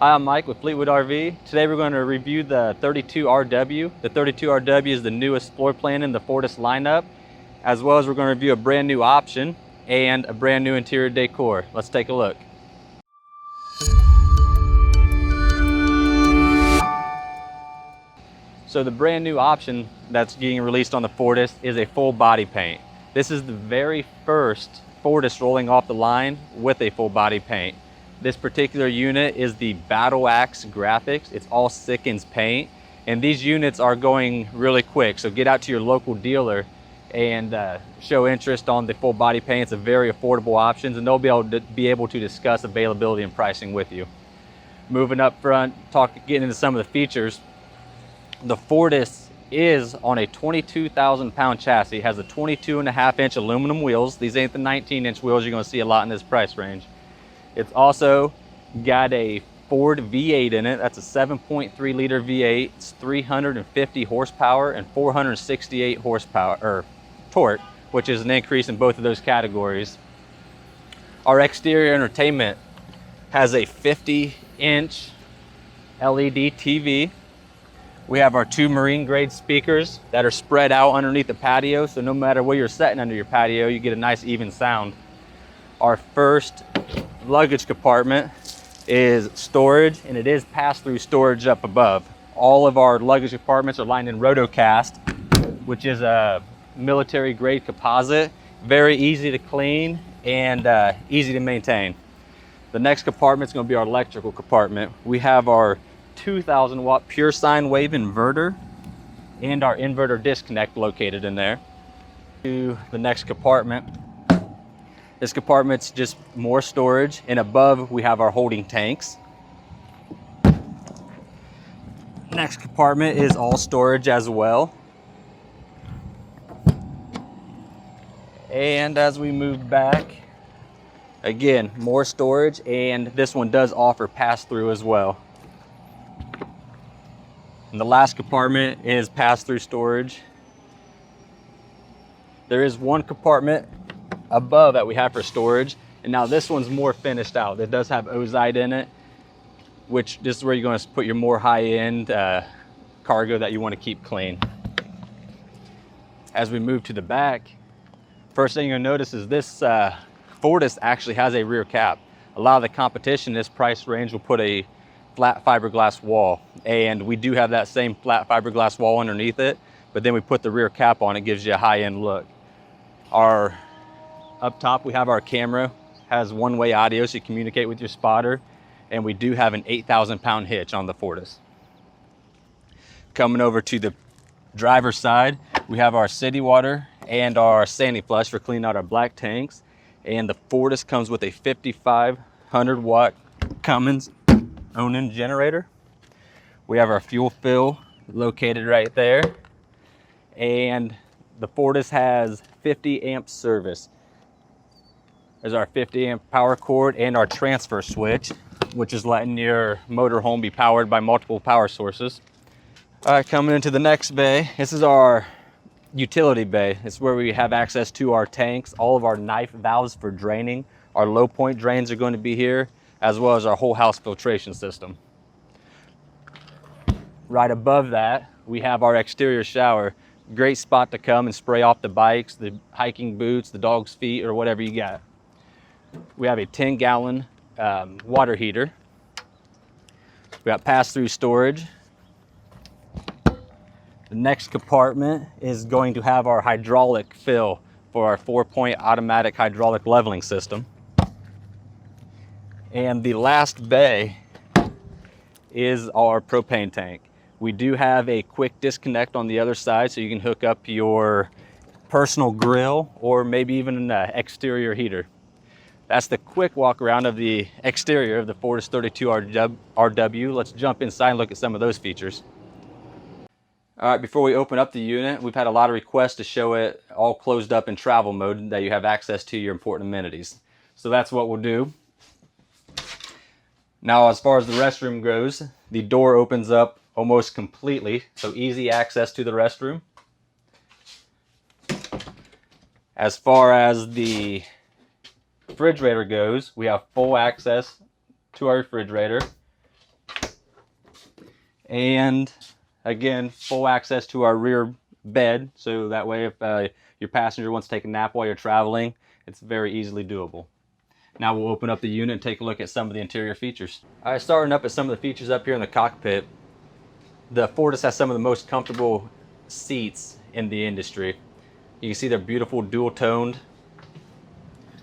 Hi, I'm Mike with Fleetwood RV. Today we're going to review the 32RW. The 32RW is the newest floor plan in the Fortis lineup, as well as we're going to review a brand new option and a brand new interior decor. Let's take a look. So the brand new option that's getting released on the Fortis is a full body paint. This is the very first Fortis rolling off the line with a full body paint. This particular unit is the Battle Axe graphics. It's all Sikkens paint, and these units are going really quick. So get out to your local dealer and show interest on the full body paint. It's a very affordable option, and they'll be able to discuss availability and pricing with you. Moving up front, getting into some of the features. The Fortis is on a 22,000 pound chassis. It has a 22.5-inch aluminum wheels. These ain't the 19-inch wheels you're gonna see a lot in this price range. It's also got a Ford V8 in it. That's a 7.3 liter V8. It's 350 horsepower and 468 horsepower, or torque, which is an increase in both of those categories. Our exterior entertainment has a 50-inch LED TV. We have our two marine grade speakers that are spread out underneath the patio, so no matter where you're sitting under your patio, you get a nice even sound. Our first luggage compartment is storage, and it is pass-through storage up above. All of our luggage compartments are lined in Rotocast, which is a military grade composite. Very easy to clean and easy to maintain. The next compartment is going to be our electrical compartment. We have our 2,000 watt pure sine wave inverter and our inverter disconnect located in there. To the next compartment. This compartment's just more storage, and above we have our holding tanks. Next compartment is all storage as well. And as we move back, again, more storage, and this one does offer pass-through as well. And the last compartment is pass-through storage. There is one compartment above that we have for storage, and now this one's more finished out. It does have ozite in it, which this is where you're going to put your more high-end cargo that you want to keep clean. As we move to the back, first thing you'll notice is this Fortis actually has a rear cap. A lot of the competition in this price range will put a flat fiberglass wall, and we do have that same flat fiberglass wall underneath it, but then we put the rear cap on. It gives you a high-end look. Up top, we have our camera, has one-way audio so you communicate with your spotter, and we do have an 8,000 pound hitch on the Fortis. Coming over to the driver's side, we have our city water and our Sandy Flush for cleaning out our black tanks, and the Fortis comes with a 5,500 watt Cummins Onan generator. We have our fuel fill located right there, and the Fortis has 50 amp service. There's our 50 amp power cord and our transfer switch, which is letting your motorhome be powered by multiple power sources. All right, coming into the next bay, this is our utility bay. It's where we have access to our tanks, all of our knife valves for draining. Our low point drains are going to be here, as well as our whole house filtration system. Right above that, we have our exterior shower. Great spot to come and spray off the bikes, the hiking boots, the dog's feet, or whatever you got. We have a 10-gallon water heater. We got pass-through storage. The next compartment is going to have our hydraulic fill for our 4-point automatic hydraulic leveling system. And the last bay is our propane tank. We do have a quick disconnect on the other side, so you can hook up your personal grill or maybe even an exterior heater. That's the quick walk around of the exterior of the Fortis 32RW. Let's jump inside and look at some of those features. All right, before we open up the unit, we've had a lot of requests to show it all closed up in travel mode, that you have access to your important amenities. So that's what we'll do. Now, as far as the restroom goes, the door opens up almost completely, so easy access to the restroom. As far as the refrigerator goes, we have full access to our refrigerator. And again, full access to our rear bed, so that way if your passenger wants to take a nap while you're traveling, it's very easily doable. Now we'll open up the unit and take a look at some of the interior features. All right, starting up at some of the features up here in the cockpit. The Fortis has some of the most comfortable seats in the industry. You can see they're beautiful, dual-toned.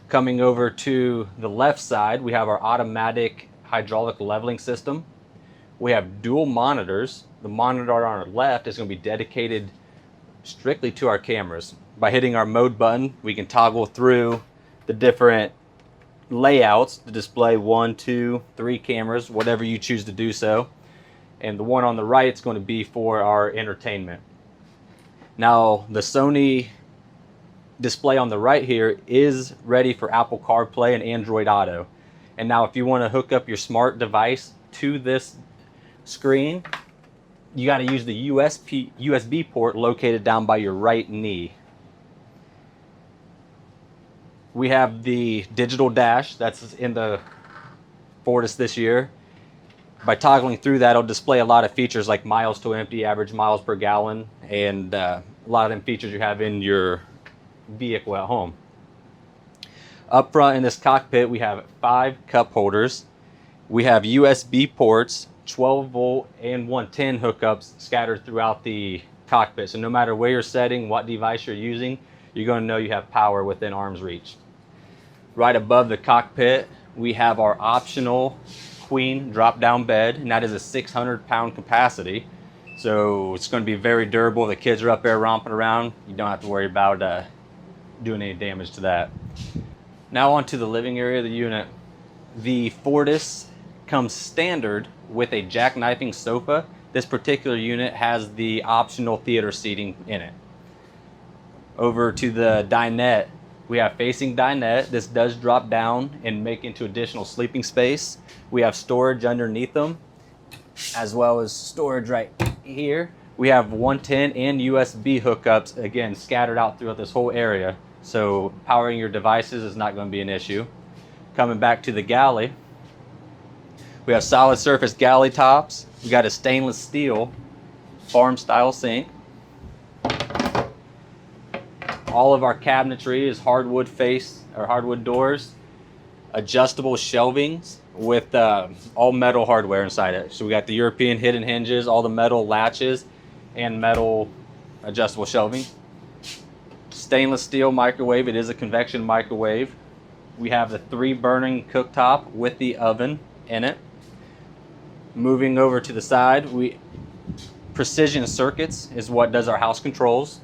Coming over to the left side, we have our automatic hydraulic leveling system. We have dual monitors. The monitor on our left is going to be dedicated strictly to our cameras. By hitting our mode button, we can toggle through the different layouts to display 1, 2, 3 cameras, whatever you choose to do so. And the one on the right is going to be for our entertainment. Now, the Sony display on the right here is ready for Apple CarPlay and Android Auto. And now if you want to hook up your smart device to this screen, you got to use the USB port located down by your right knee. We have the digital dash that's in the Fortis this year. By toggling through that, it'll display a lot of features like miles to empty, average miles per gallon, and a lot of them features you have in your vehicle at home. Up front in this cockpit, we have 5 cup holders. We have USB ports, 12 volt and 110 hookups scattered throughout the cockpit. So no matter where you're setting, what device you're using, you're going to know you have power within arm's reach. Right above the cockpit, we have our optional queen drop-down bed, and that is a 600-pound capacity. So it's going to be very durable. The kids are up there romping around. You don't have to worry about doing any damage to that. Now onto the living area of the unit. The Fortis comes standard with a jackknifing sofa. This particular unit has the optional theater seating in it. Over to the dinette, we have facing dinette. This does drop down and make into additional sleeping space. We have storage underneath them, as well as storage right here. We have 110 and USB hookups, again, scattered out throughout this whole area. So powering your devices is not going to be an issue. Coming back to the galley, we have solid surface galley tops. We got a stainless steel farm style sink. All of our cabinetry is hardwood face or hardwood doors, adjustable shelvings with all metal hardware inside it. So we got the European hidden hinges, all the metal latches, and metal adjustable shelving. Stainless steel microwave. It is a convection microwave. We have the 3 burning cooktop with the oven in it. Moving over to the side, precision circuits is what does our house controls.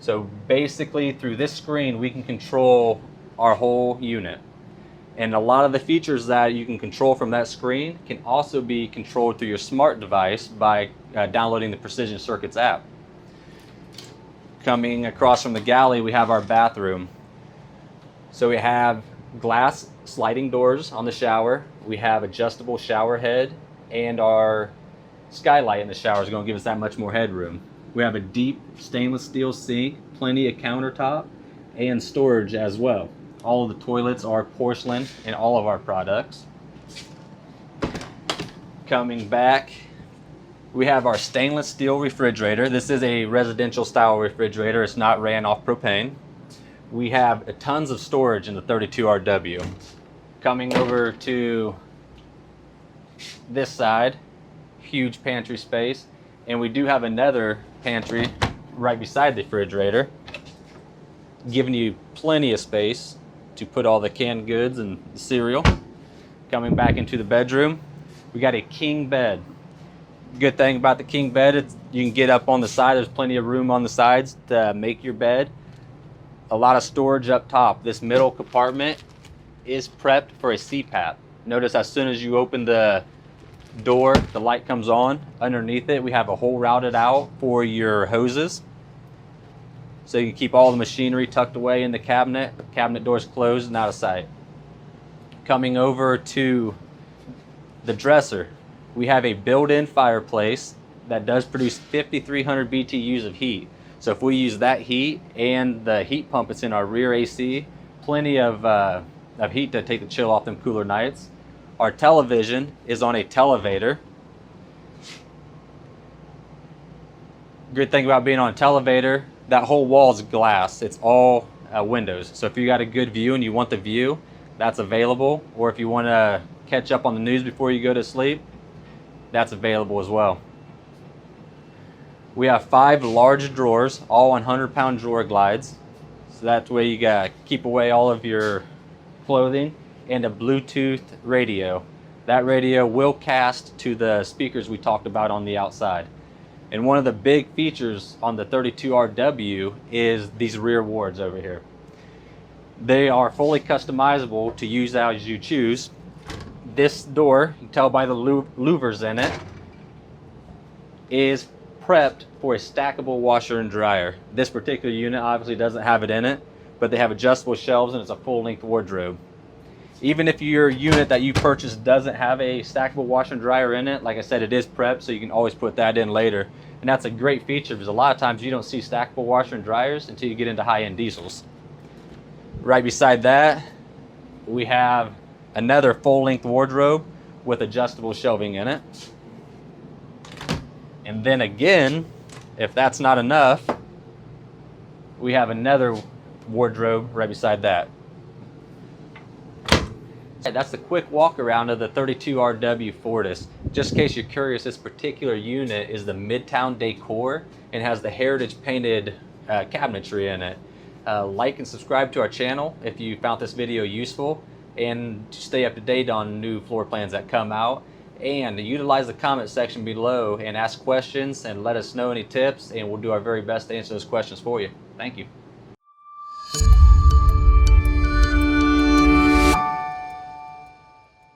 So basically through this screen we can control our whole unit. And a lot of the features that you can control from that screen can also be controlled through your smart device by downloading the Precision Circuits app. Coming across from the galley, we have our bathroom. So we have glass sliding doors on the shower. We have adjustable shower head, and our skylight in the shower is going to give us that much more headroom. We have a deep stainless steel sink, plenty of countertop, and storage as well. All of the toilets are porcelain in all of our products. Coming back, we have our stainless steel refrigerator. This is a residential style refrigerator. It's not ran off propane. We have tons of storage in the 32RW. Coming over to this side, huge pantry space. And we do have another pantry right beside the refrigerator, giving you plenty of space to put all the canned goods and the cereal. Coming back into the bedroom, we got a king bed. Good thing about the king bed, you can get up on the side. There's plenty of room on the sides to make your bed. A lot of storage up top. This middle compartment is prepped for a CPAP. Notice as soon as you open the door, the light comes on. Underneath it, we have a hole routed out for your hoses. So you can keep all the machinery tucked away in the cabinet. Cabinet doors closed and out of sight. Coming over to the dresser, we have a built-in fireplace that does produce 5,300 BTUs of heat. So if we use that heat and the heat pump that's in our rear AC, plenty of heat to take the chill off them cooler nights. Our television is on a televator. Good thing about being on a televator, that whole wall is glass. It's all windows. So if you got a good view and you want the view, that's available. Or if you want to catch up on the news before you go to sleep, that's available as well. We have 5 large drawers, all 100-pound drawer glides. So that way you gotta keep away all of your clothing, and a Bluetooth radio. That radio will cast to the speakers we talked about on the outside. And one of the big features on the 32RW is these rear wards over here. They are fully customizable to use as you choose. This door, you can tell by the louvers in it, is prepped for a stackable washer and dryer. This particular unit obviously doesn't have it in it, but they have adjustable shelves and it's a full-length wardrobe. Even if your unit that you purchased doesn't have a stackable washer and dryer in it, like I said, it is prepped, so you can always put that in later. And that's a great feature because a lot of times you don't see stackable washer and dryers until you get into high-end diesels. Right beside that, we have another full-length wardrobe with adjustable shelving in it. And then again, if that's not enough, we have another wardrobe right beside that. That's the quick walk around of the 32RW Fortis. Just in case you're curious, this particular unit is the Midtown decor and has the heritage painted cabinetry in it. Like and subscribe to our channel if you found this video useful, and stay up to date on new floor plans that come out. And utilize the comment section below and ask questions and let us know any tips, and we'll do our very best to answer those questions for you. Thank you.